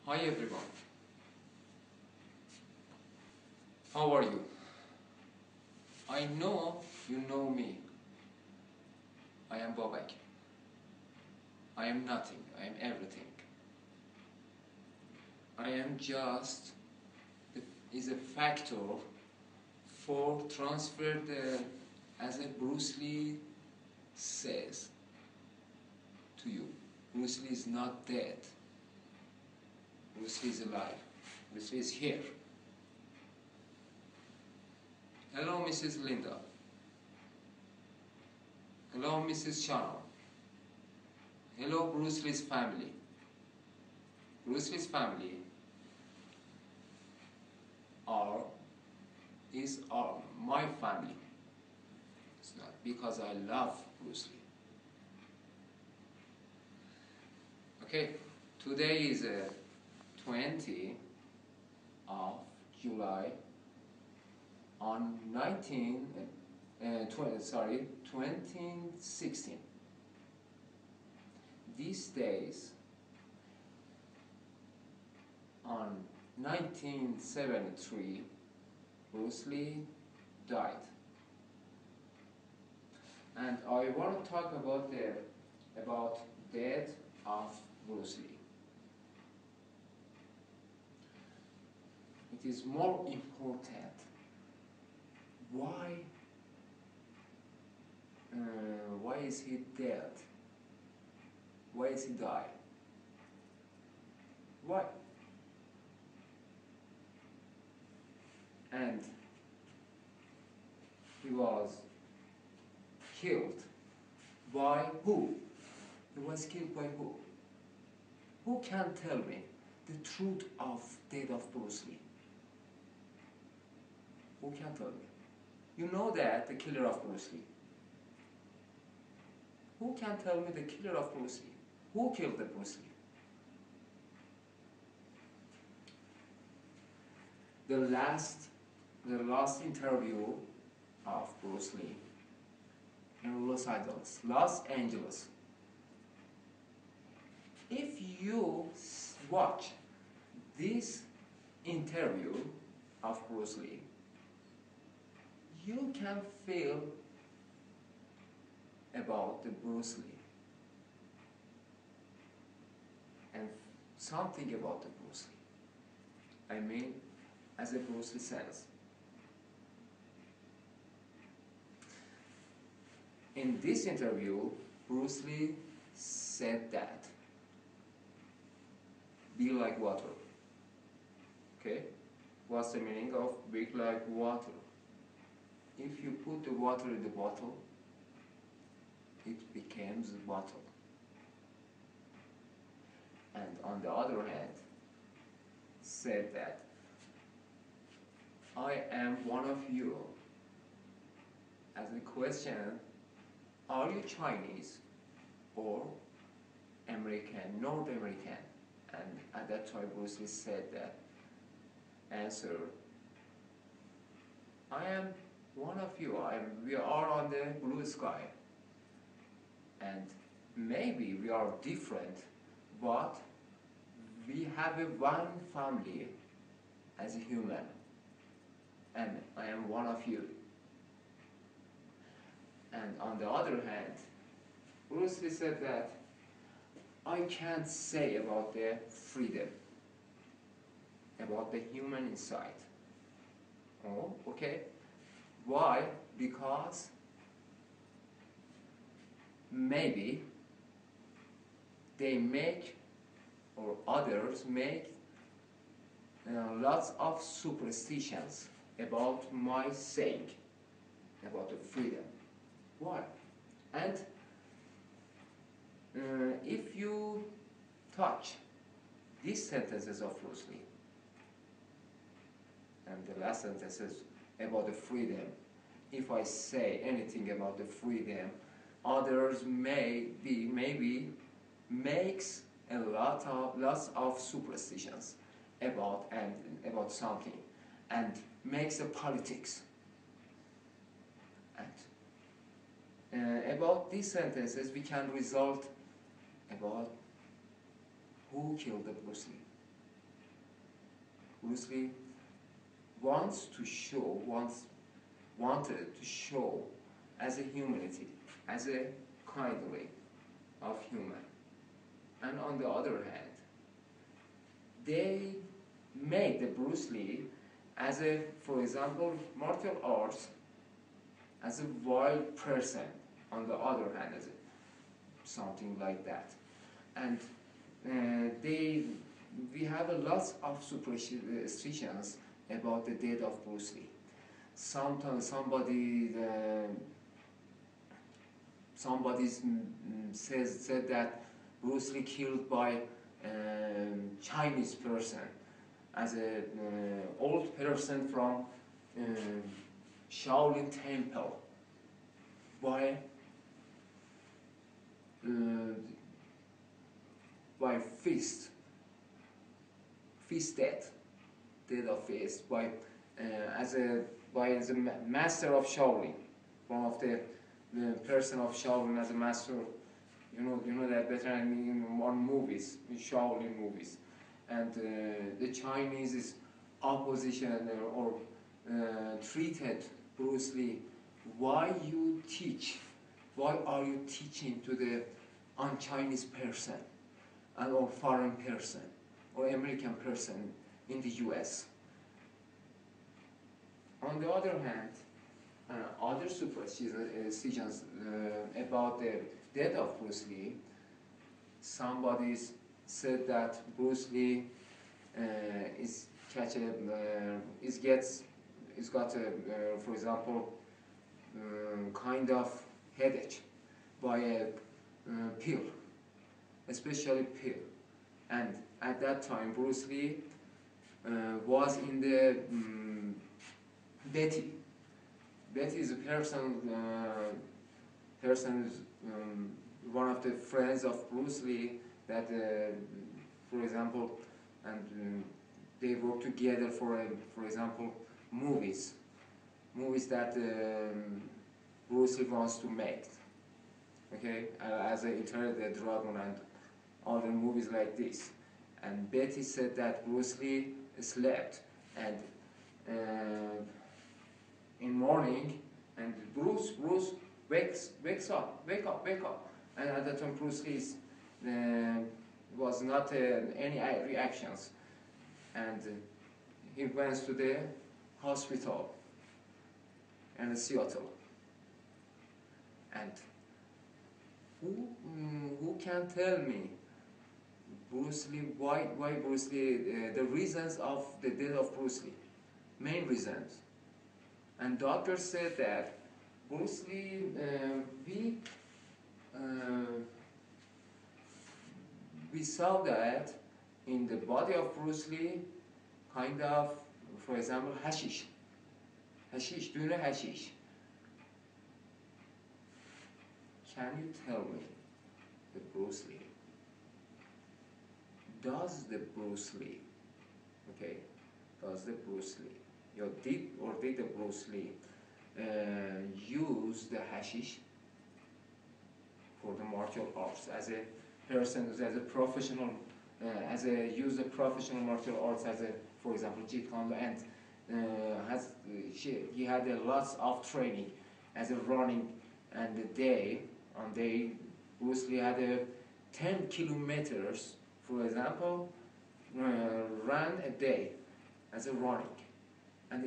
Hi everyone, how are you? I know you know me. I am Babak. I am nothing, I am everything. I am just is a factor for transfer the, as a Bruce Lee says to you. Bruce Lee is not dead. Bruce Lee is alive. Bruce Lee is here. Hello, Mrs. Linda. Hello, Mrs. Shannon. Hello, Bruce Lee's family. Bruce Lee's family is my family. It's not because I love Bruce Lee. Okay, today is 20 of July on 2016. These days, on 1973, Bruce Lee died. And I want to talk about death of Bruce Lee. It is more important why is he dead? Why is he died? Why? And he was killed by who? He was killed by who? Who can tell me the truth of death of Bruce Lee? Who can tell me? You know that the killer of Bruce Lee. Who can tell me the killer of Bruce Lee? Who killed the Bruce Lee? The last interview of Bruce Lee in Los Angeles. If you watch this interview of Bruce Lee, you can feel about the Bruce Lee and something about the Bruce Lee. I mean, as a Bruce Lee says. In this interview, Bruce Lee said that be like water. Okay? What's the meaning of be like water? If you put the water in the bottle, it becomes a bottle. And on the other hand, said that I am one of you. As a question, are you Chinese or American, North American? And at that time Bruce Lee said that answer, I am one of you. We are on the blue sky. And maybe we are different, but we have one family as a human. And I am one of you. And on the other hand, Bruce Lee said that I can't say about the freedom, about the human inside. Oh, okay. Why? Because maybe they make, or others make, lots of superstitions about my saying, about the freedom. Why? And if you touch these sentences of Bruce Lee, and the last sentences about the freedom, if I say anything about the freedom, others maybe makes lots of superstitions about something, and makes a politics. And about these sentences, we can result about who killed the Bruce Lee. Bruce Lee wanted to show as a humanity, as a kindly of human. And on the other hand, they made the Bruce Lee as a, for example, martial arts, as a wild person, on the other hand, as a, something like that. And we have a lot of superstitions about the death of Bruce Lee. Sometimes somebody said that Bruce Lee killed by Chinese person, as a old person from Shaolin Temple, by fist death of fist, as a master of Shaolin, one of the person of Shaolin as a master. You know that better than me in movies, in Shaolin movies. And the Chinese is opposition or treated Bruce Lee. Why are you teaching to the un-Chinese person or foreign person or American person in the US? On the other hand, other superstitions about the death of Bruce Lee, somebody said that Bruce Lee got for example, kind of headache by a pill, especially pill. And at that time, Bruce Lee was in the Betty. Betty is a one of the friends of Bruce Lee that, for example, and they work together for example, movies that Bruce Lee wants to make. Okay, as an Enter the Dragon and other movies like this. And Betty said that Bruce Lee slept, and in morning, and Bruce wake up. And at that time Bruce Lee was not any reactions, and he went to the hospital in Seattle. And who can tell me Bruce Lee, why Bruce Lee, the reasons of the death of Bruce Lee, main reasons? And doctors said that Bruce Lee, we saw that in the body of Bruce Lee, kind of, for example, hashish. Hashish, do you know hashish? Can you tell me, the Bruce Lee, does the Bruce Lee did the Bruce Lee use the hashish for the martial arts as a person, as a professional, use the professional martial arts as a, for example, Jeet Kune Do, and he had a lots of training as a running, and Bruce Lee had 10 kilometers, for example, ran a day as a running, and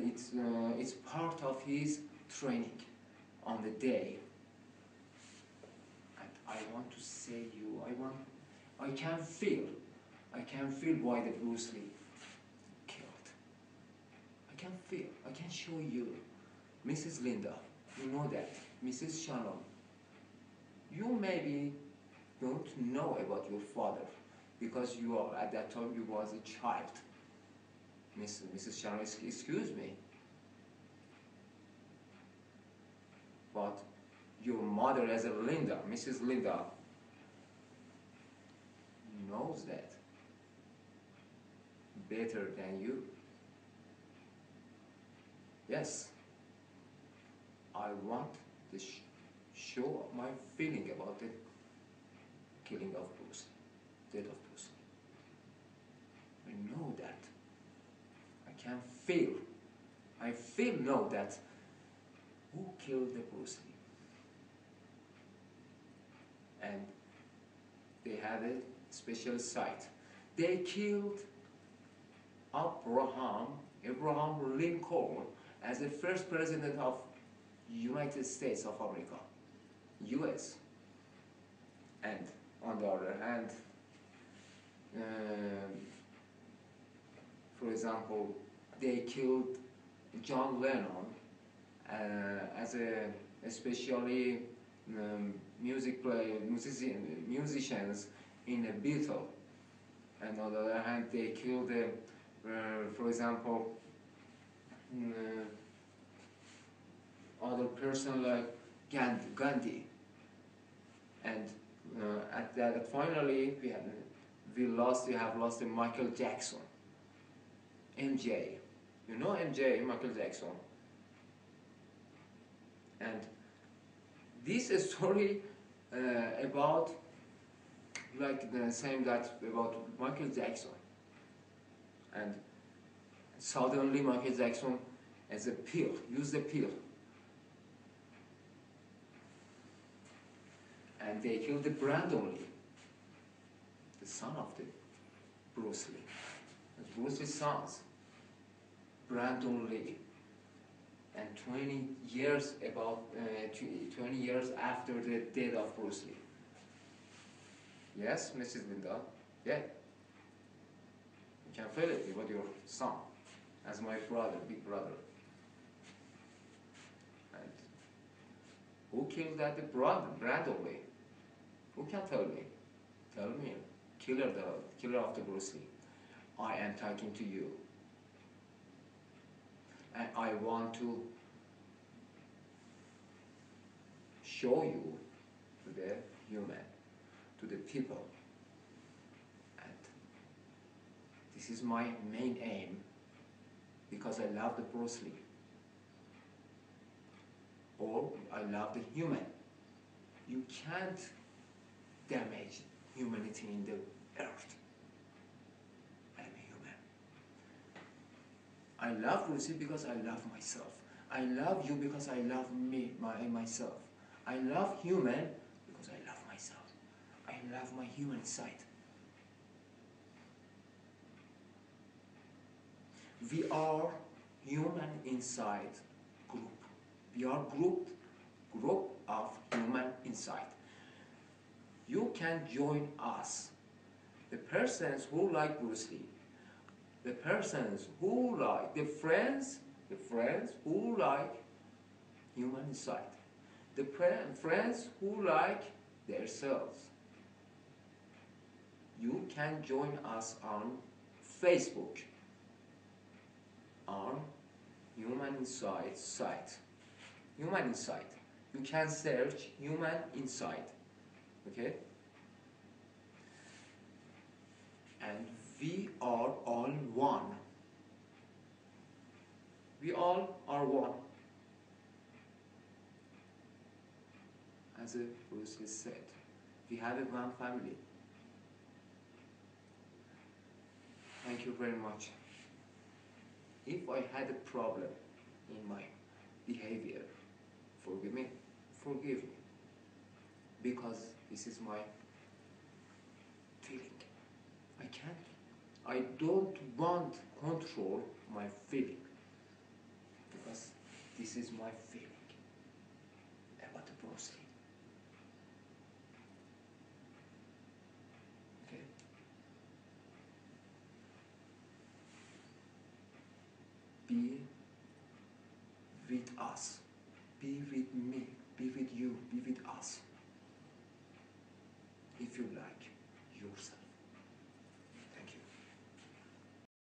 it's part of his training on the day. And I want to say I can feel why the Bruce Lee killed. I can show you, Mrs. Linda, you know that, Mrs. Shannon, you maybe don't know about your father because you are, at that time you was a child. Mrs. Shannon, excuse me, but your mother as a Linda, Mrs. Linda, knows that better than you. Yes, I want to show my feeling about the killing of Bruce Lee, death of Bruce Lee. I know that can feel. I feel know that who killed the Bruce Lee. And they had a special site. They killed Abraham Lincoln as the first president of United States of America, US. And on the other hand, for example, they killed John Lennon as a especially musicians in a Beatle. And on the other hand, they killed, for example, other person like Gandhi. And at that, finally, we have lost Michael Jackson, MJ. You know MJ, Michael Jackson. And this is story about like the same that about Michael Jackson. And suddenly Michael Jackson as a pill, used a pill. And they killed the Brandon Lee, the son of the Bruce Lee. Bruce Lee's sons, Brandon Lee. And 20 years after the death of Bruce Lee. Yes, Mrs. Linda? Yeah. You can feel it about your son, as my brother, big brother. And who killed that? The Brandon Lee. Who can tell me? Tell me. Killer of the Bruce Lee. I am talking to you. And I want to show you to the human, to the people. And this is my main aim, because I love the Bruce Lee. Or I love the human. You can't damage humanity in the earth. I'm a human. I love Bruce Lee because I love myself. I love you because I love myself. I love human because I love myself. I love my human side. We are human inside group. We are group of human inside. You can join us. The persons who like Bruce Lee, the persons who like, the friends who like human inside, the friends who like themselves. You can join us on Facebook, on Human Insight site. Human Insight. You can search Human Insight. Okay? And we are all one. We all are one. As Bruce Lee said, we have one family. Thank you very much. If I had a problem in my behavior, forgive me. Because this is my feeling. I don't want control my feeling, because this is my feeling about the Bruce Lee. Okay? Be with us. Be with me.